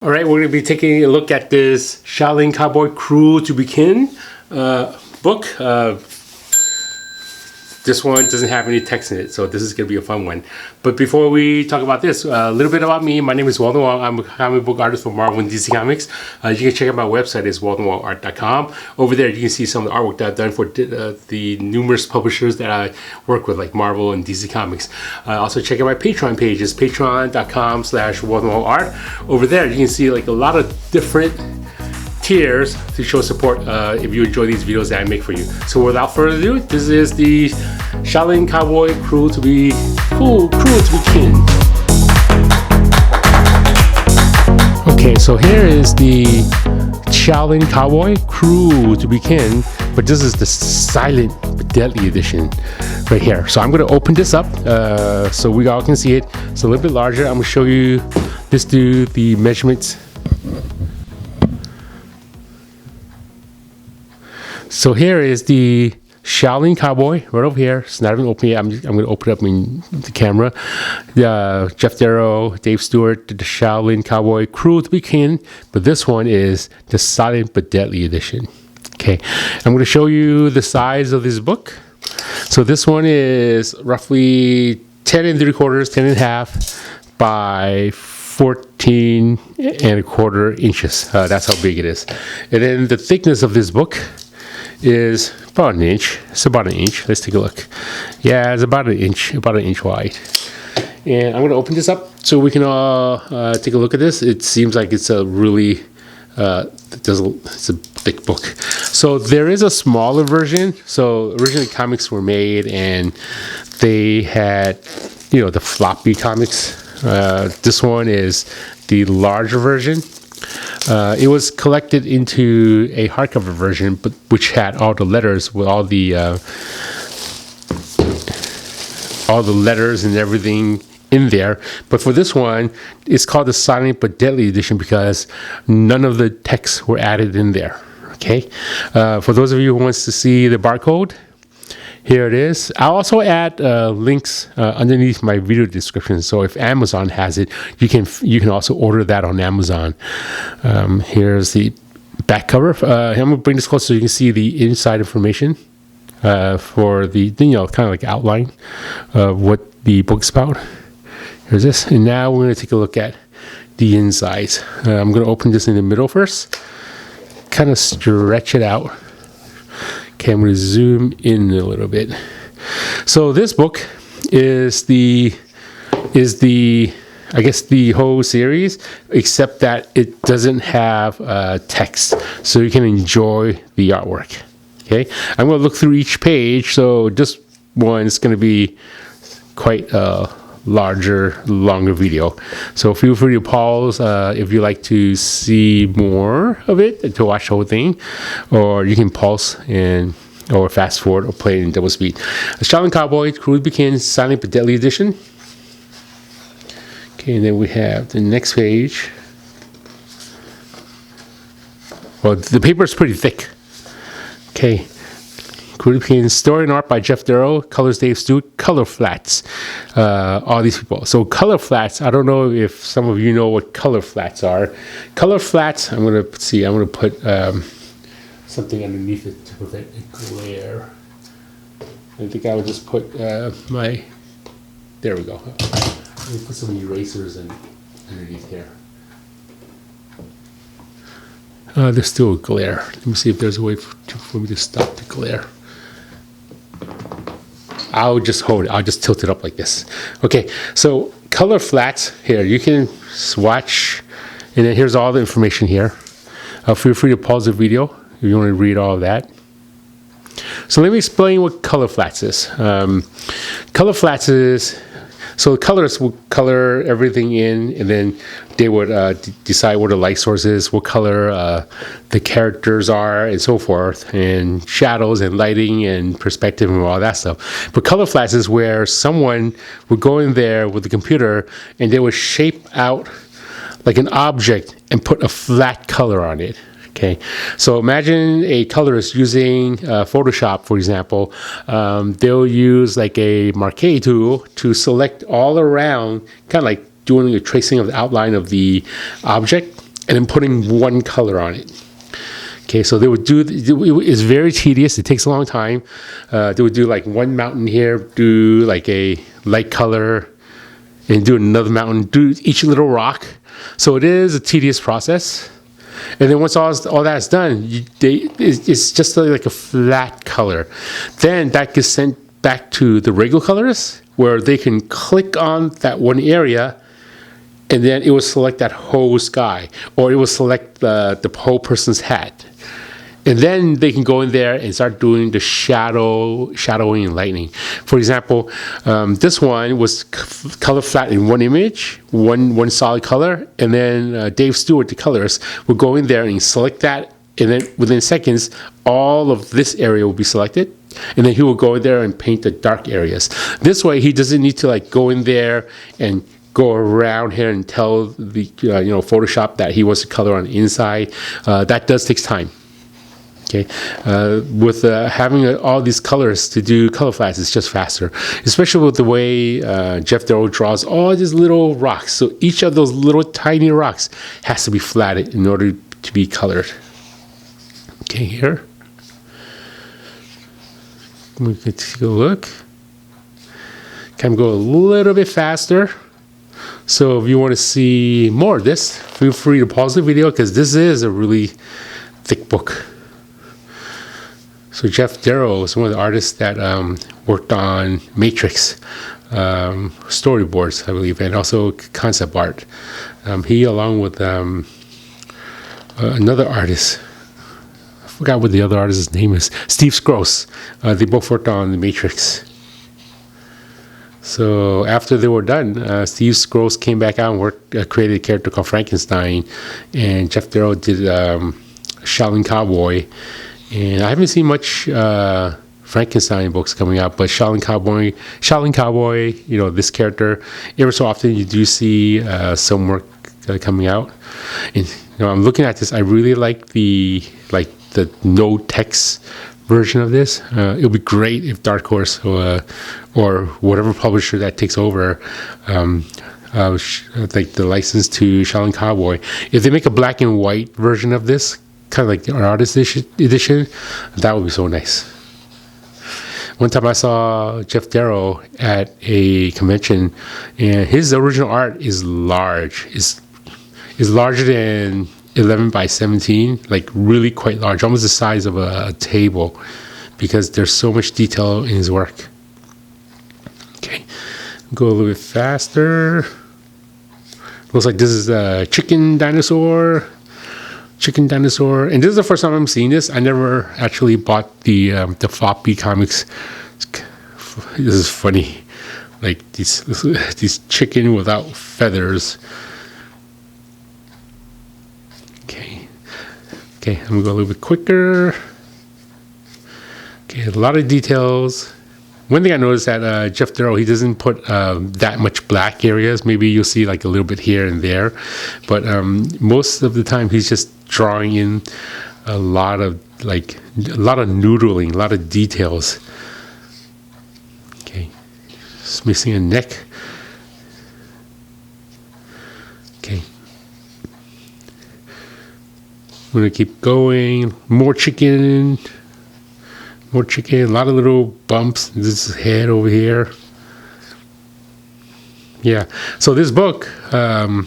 All right, we're going to be taking a look at this Shaolin Cowboy Crew to Begin book. This one doesn't have any text in it, so this is going to be a fun one. But before we talk about this, a little bit about me. My name is Walden Wong. I'm a comic book artist for Marvel and DC Comics. You can check out my website. It's waldenwongart.com. Over there, you can see some of the artwork that I've done for the numerous publishers that I work with, like Marvel and DC Comics. Also, check out my Patreon page. It's patreon.com/waldenwongart. Over there, you can see like a lot of different tiers to show support if you enjoy these videos that I make for you. So without further ado, this is the Shaolin Cowboy Crew to Begin. Okay, so here is the Shaolin Cowboy Crew to Begin, but this is the silent but deadly edition right here. So I'm going to open this up so we all can see it. It's a little bit larger. I'm going to show you this, do the measurements. So here is the Shaolin Cowboy right over here. It's not even open yet. I'm going to open it up in the camera. Geof Darrow, Dave Stewart, the Shaolin Cowboy Crew to Begin. But this one is the Silent but Deadly Edition. Okay, I'm going to show you the size of this book. So this one is roughly 10 3/4, 10 1/2 by 14 1/4 inches. That's how big it is. And then the thickness of this book is about an inch. It's about an inch. Let's take a look. Yeah, it's about an inch wide. And I'm going to open this up so we can all take a look at this. It seems like it's a really it's a thick book. So there is a smaller version. So originally comics were made and they had, the floppy comics. This one is the larger version. It was collected into a hardcover version, but which had all the letters with all the letters and everything in there. But for this one, it's called the Silent but Deadly Edition because none of the texts were added in there. Okay, for those of you who wants to see the barcode, here it is. I'll also add links underneath my video description. So if Amazon has it, you can also order that on Amazon. Here's the back cover. I'm gonna bring this closer so you can see the inside information for the kind of like outline of what the book's about. Here's this, and now we're gonna take a look at the insides. I'm gonna open this in the middle first, kind of stretch it out. Okay, I'm going to zoom in a little bit. So this book is the I guess the whole series, except that it doesn't have text, so you can enjoy the artwork. Okay, I'm going to look through each page. So this one is going to be quite a longer video. So feel free to pause if you like to see more of it, to watch the whole thing, or you can pause or fast forward or play in double speed. The Shaolin Cowboy Crew Begins Silent but Deadly Edition. Okay, and then we have the next page. Well, the paper is pretty thick. Okay. Crew Begins, story and art by Geof Darrow, colors Dave Stewart, color flats. All these people. So color flats, I don't know if some of you know what color flats are. Color flats, I'm going to put something underneath it to prevent a glare. I think I would just put there we go. Let me put some erasers underneath here. There's still a glare. Let me see if there's a way for me to stop the glare. I'll just hold it. I'll just tilt it up like this. Okay, so color flats here. You can swatch, and then here's all the information here. Feel free to pause the video if you want to read all of that. So let me explain what color flats is. Color flats is, so the colorists will color everything in, and then they would decide what the light source is, what color the characters are, and so forth, and shadows and lighting and perspective and all that stuff. But color flats is where someone would go in there with the computer and they would shape out like an object and put a flat color on it. Okay, so imagine a colorist using Photoshop, for example. They'll use like a marquee tool to select all around, kind of like doing a tracing of the outline of the object, and then putting one color on it. Okay, so they would do, it's very tedious. It takes a long time. They would do like one mountain here, do like a light color, and do another mountain, do each little rock. So it is a tedious process. And then once all that's done, it's just like a flat color. Then that gets sent back to the regular colorists, where they can click on that one area, and then it will select that whole sky, or it will select the whole person's hat. And then they can go in there and start doing the shadowing and lightning. For example, this one was color flat in one image, one solid color, and then Dave Stewart, the colorist, will go in there and select that, and then within seconds, all of this area will be selected, and then he will go in there and paint the dark areas. This way, he doesn't need to like go in there and go around here and tell the Photoshop that he wants to color on the inside. That does take time. Okay, with having all these colors to do color flats, it's just faster, especially with the way Geof Darrow draws all these little rocks. So each of those little tiny rocks has to be flatted in order to be colored. Okay, here we can take a look. Can go a little bit faster. So if you want to see more of this, feel free to pause the video, because this is a really thick book. So Geof Darrow is one of the artists that worked on Matrix storyboards, I believe, and also concept art. He, along with another artist, I forgot what the other artist's name is, Steve Scrooge. They both worked on the Matrix. So after they were done, Steve Scrooge came back out and created a character called Frankenstein, and Geof Darrow did Shaolin Cowboy. And I haven't seen much Frankenstein books coming out, but Shaolin Cowboy, this character, every so often you do see some work coming out. And I'm looking at this. I really like the no text version of this. It would be great if Dark Horse or whatever publisher that takes over, like the license to Shaolin Cowboy, if they make a black and white version of this, kind of like the artist edition, that would be so nice. One time I saw Geof Darrow at a convention, and his original art is large. Is larger than 11 by 17, like really quite large, almost the size of a table, because there's so much detail in his work. Okay, go a little bit faster. Looks like this is a chicken dinosaur, and this is the first time I'm seeing this. I never actually bought the floppy comics. This is funny, like these chicken without feathers. Okay, I'm gonna go a little bit quicker. Okay, a lot of details. One thing I noticed that Geof Darrow, he doesn't put that much black areas. Maybe you'll see like a little bit here and there, but most of the time he's just drawing in a lot of noodling, a lot of details. Okay, just missing a neck. Okay, I'm gonna keep going. More chicken, a lot of little bumps. This is head over here. Yeah, so this book, I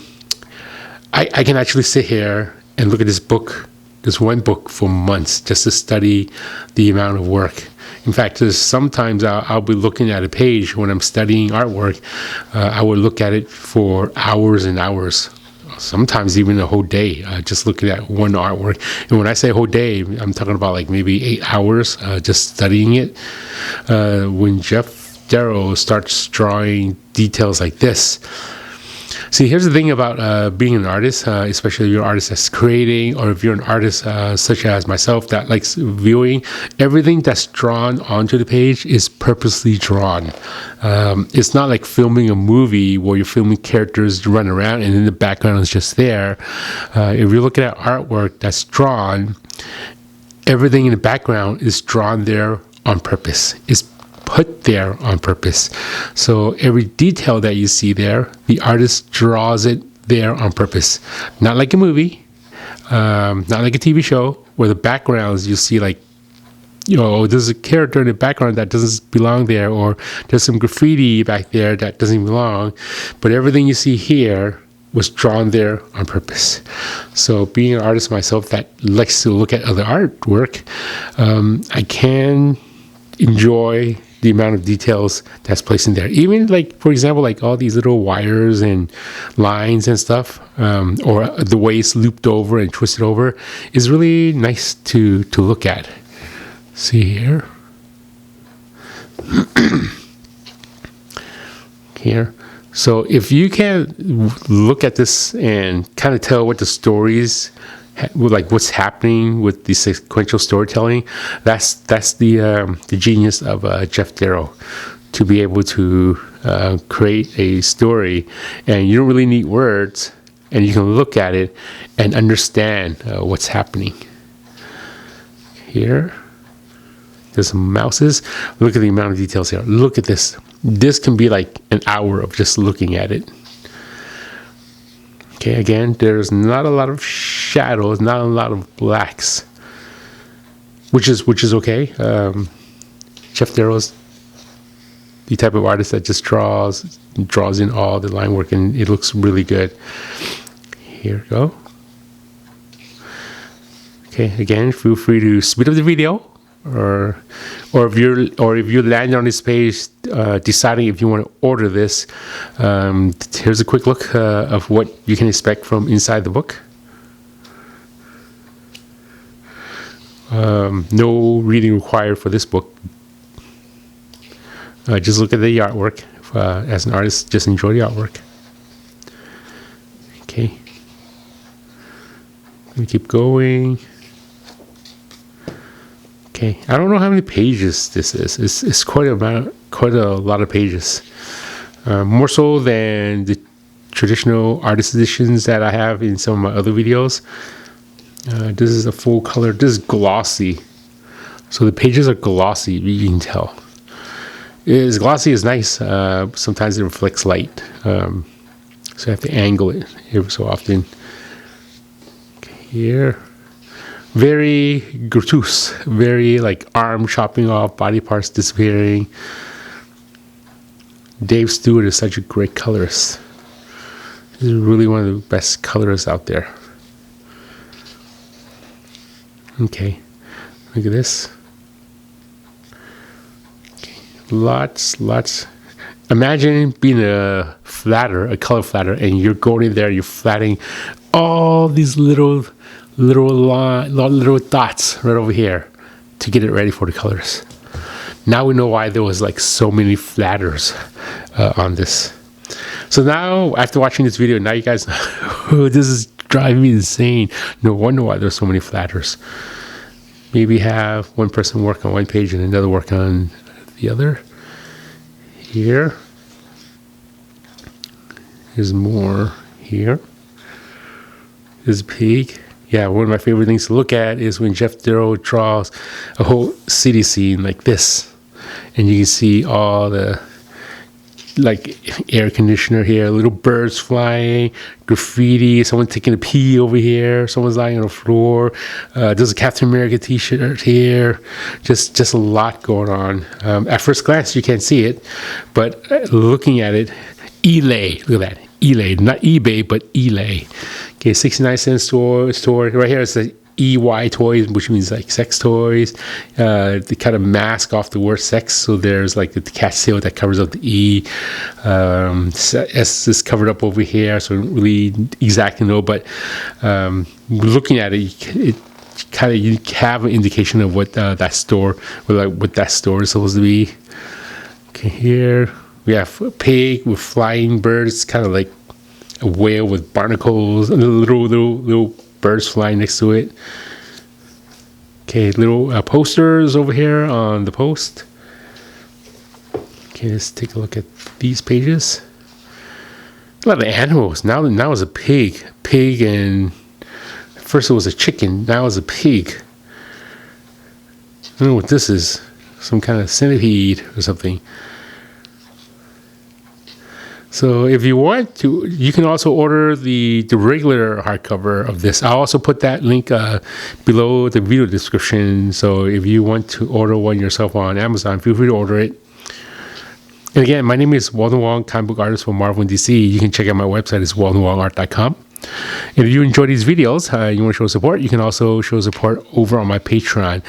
can actually sit here and look at this one book for months, just to study the amount of work. In fact, there's sometimes I'll be looking at a page when I'm studying artwork. I would look at it for hours and hours, sometimes even a whole day, just looking at one artwork. And when I say a whole day, I'm talking about like maybe 8 hours just studying it. When Geof Darrow starts drawing details like this, see, here's the thing about being an artist, especially if you're an artist that's creating, or if you're an artist such as myself that likes viewing, everything that's drawn onto the page is purposely drawn. It's not like filming a movie where you're filming characters run around and then the background is just there. If you're looking at artwork that's drawn, everything in the background is drawn there on purpose. It's put there on purpose. So every detail that you see there, the artist draws it there on purpose. Not like a movie. Not like a TV show where the backgrounds you see like, there's a character in the background that doesn't belong there, or there's some graffiti back there that doesn't belong. But everything you see here was drawn there on purpose. So being an artist myself that likes to look at other artwork, I can enjoy the amount of details that's placed in there. Even like, for example, like all these little wires and lines and stuff, or the way it's looped over and twisted over, is really nice to look at. See here. Here. So if you can look at this and kind of tell what the stories, like what's happening with the sequential storytelling, that's the genius of Geof Darrow, to be able to create a story, and you don't really need words, and you can look at it and understand what's happening. Here. There's some mouses. Look at the amount of details here. Look at this. This can be like an hour of just looking at it. Okay, again, there's not a lot of shadows, not a lot of blacks, which is okay. Geof Darrow's the type of artist that just draws in all the line work, and it looks really good. Here we go. Okay, again, feel free to speed up the video. Or if you land on this page deciding if you want to order this, here's a quick look of what you can expect from inside the book. No reading required for this book. Just look at the artwork. As an artist, just enjoy the artwork. Okay. Let me keep going. Okay, I don't know how many pages this is. It's quite a lot of pages. More so than the traditional artist editions that I have in some of my other videos. This is a full color. This is glossy. So the pages are glossy, you can tell. It's glossy is nice. Sometimes it reflects light. So I have to angle it every so often. Okay, here. Very grotesque, very like arm chopping off, body parts disappearing. Dave Stewart is such a great colorist. He's really one of the best colorists out there. Okay, look at this. Okay. Lots. Imagine being a color flatter, and you're going in there, you're flatting all these little dots right over here to get it ready for the colors. Now we know why there was like so many flatters on this. So now, after watching this video, now you guys know, this is driving me insane. No wonder why there's so many flatters. Maybe have one person work on one page and another work on the other. Here. There's more here. There's a pig. Yeah, one of my favorite things to look at is when Geof Darrow draws a whole city scene like this. And you can see all the like air conditioner here, little birds flying, graffiti, someone taking a pee over here, someone's lying on the floor. There's a Captain America t-shirt here. Just a lot going on. At first glance, you can't see it, but looking at it, Elay, look at that. Elay, not eBay, but Elay. Okay, 69-cent store. Right here is the EY toys, which means like sex toys. They kind of mask off the word sex, so there's like the cat seal that covers up the E. S is covered up over here, so I don't really exactly know, but looking at it kind of you have an indication of what that store, what that store is supposed to be. Okay, here we have a pig with flying birds, kind of like a whale with barnacles, and little birds flying next to it. Okay, little posters over here on the post. Okay, let's take a look at these pages. A lot of animals. Now it's a pig. And first it was a chicken. Now it's a pig. I don't know what this is. Some kind of centipede or something. So if you want to, you can also order the regular hardcover of this. I'll also put that link below the video description. So if you want to order one yourself on Amazon, feel free to order it. And again, my name is Walden Wong, comic book artist for Marvel and DC. You can check out my website, it's waldenwongart.com. And if you enjoy these videos, you want to show support, you can also show support over on my Patreon.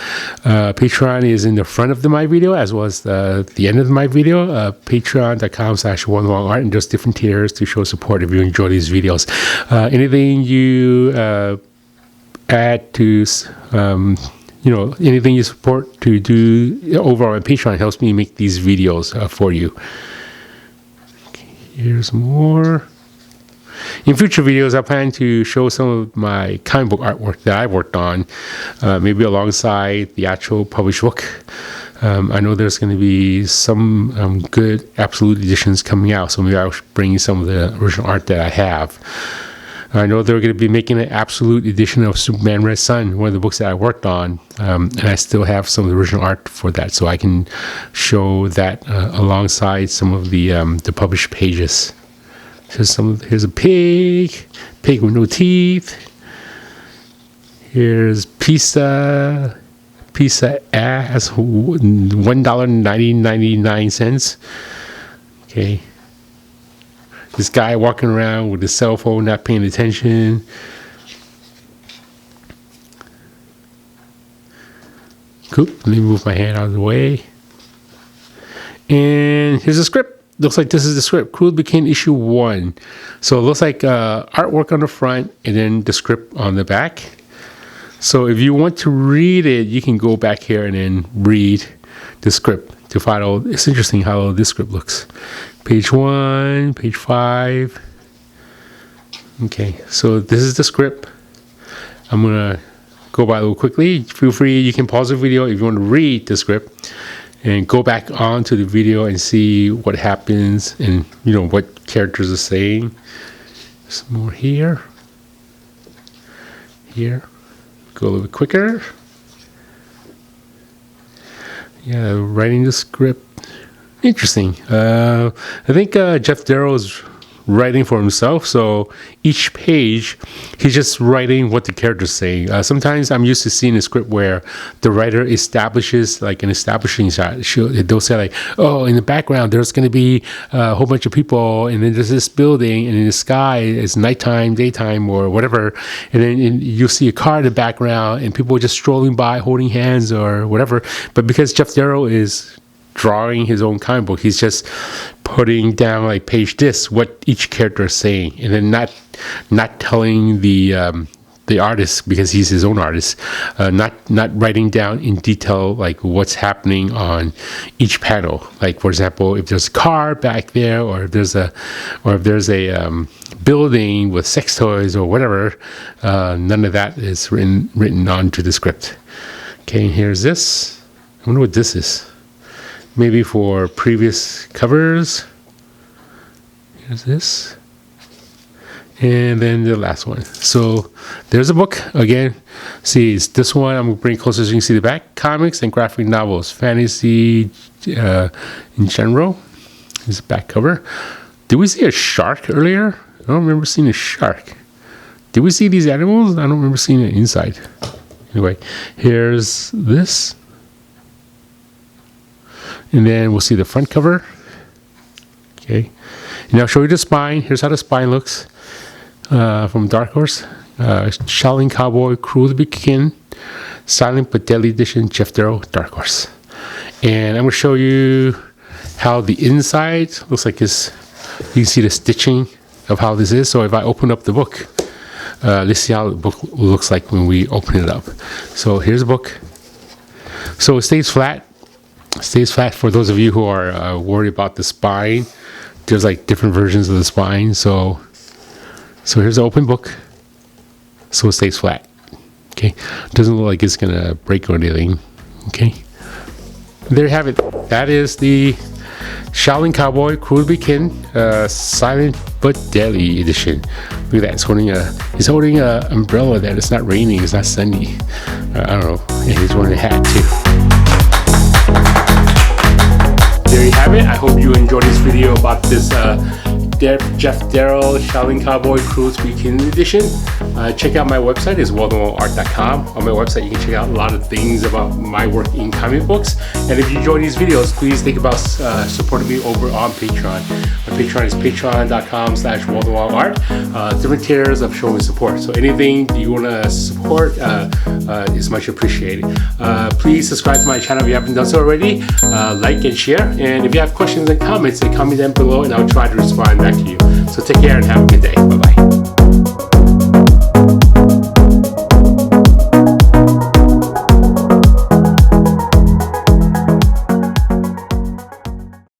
Patreon is in the front of my video as well as the end of my video. Patreon.com/waldenwongart, and there's different tiers to show support if you enjoy these videos. Anything you add to anything you support to do over on Patreon helps me make these videos for you. Okay, here's more. In future videos, I plan to show some of my comic book artwork that I worked on, maybe alongside the actual published book. I know there's going to be some good absolute editions coming out, so maybe I'll bring you some of the original art that I have. I know they're going to be making an absolute edition of Superman Red Sun, one of the books that I worked on, and I still have some of the original art for that, so I can show that alongside some of the published pages. Here's a pig with no teeth. Here's pizza ass, $1.99. Okay. This guy walking around with his cell phone, not paying attention. Cool. Let me move my hand out of the way. And here's a script. Looks like this is the script. Cruel Became issue 1. So it looks like artwork on the front and then the script on the back. So if you want to read it, you can go back here and then read the script to follow. It's interesting how this script looks. Page 1, page 5. Okay, so this is the script. I'm gonna go by a little quickly. Feel free, you can pause the video if you want to read the script and go back onto the video and see what happens and what characters are saying. Some more here. Here. Go a little bit quicker. Yeah, writing the script. Interesting. I think Geof Darrow is writing for himself, so each page he's just writing what the character's saying. Sometimes I'm used to seeing a script where the writer establishes like an establishing shot. They'll say like, oh, in the background there's going to be a whole bunch of people, and then there's this building, and in the sky it's nighttime, daytime, or whatever, and then you'll see a car in the background and people just strolling by holding hands or whatever. But because Geof Darrow is drawing his own comic book, he's just putting down like page this what each character is saying, and then not telling the artist, because he's his own artist, not writing down in detail like what's happening on each panel. Like for example, if there's a car back there, or if there's a building with sex toys or whatever, none of that is written onto the script. Okay, and here's this. I wonder what this is. Maybe for previous covers. Here's this. And then the last one. So there's a book again. See, it's this one. I'm going to bring it closer so you can see the back. Comics and graphic novels. Fantasy in general. This is the back cover. Did we see a shark earlier? I don't remember seeing a shark. Did we see these animals? I don't remember seeing it inside. Anyway, here's this. And then we'll see the front cover. Okay. And I'll show you the spine. Here's how the spine looks from Dark Horse. Shaolin Cowboy, Cruel to Be Kin, Silent but Deadly Edition, Geof Darrow, Dark Horse. And I'm going to show you how the inside looks like this. You can see the stitching of how this is. So if I open up the book, let's see how the book looks like when we open it up. So here's the book. So it stays flat. Stays flat for those of you who are worried about the spine. There's like different versions of the spine. So here's the open book. So it stays flat. Okay, doesn't look like it's gonna break or anything. Okay, there you have it. That is the Shaolin Cowboy, Cruel to Be Kin, Silent but Deadly edition. Look at that. He's holding a umbrella there. It's not raining. It's not sunny. I don't know. And he's wearing a hat too. There you have it. I hope you enjoyed this video about this Geof Darrow Shaolin Cowboy Cruise Weekend Edition. Check out my website, is waldenart.com. On my website, you can check out a lot of things about my work in comic books. And if you enjoy these videos, please think about supporting me over on Patreon. My Patreon is patreon.com/waldenart. Different tiers of showing support. So anything you want to support is much appreciated. Please subscribe to my channel if you haven't done so already. Like and share. And if you have questions and comments, comment them below and I'll try to respond back to you. So take care and have a good day. Bye-bye.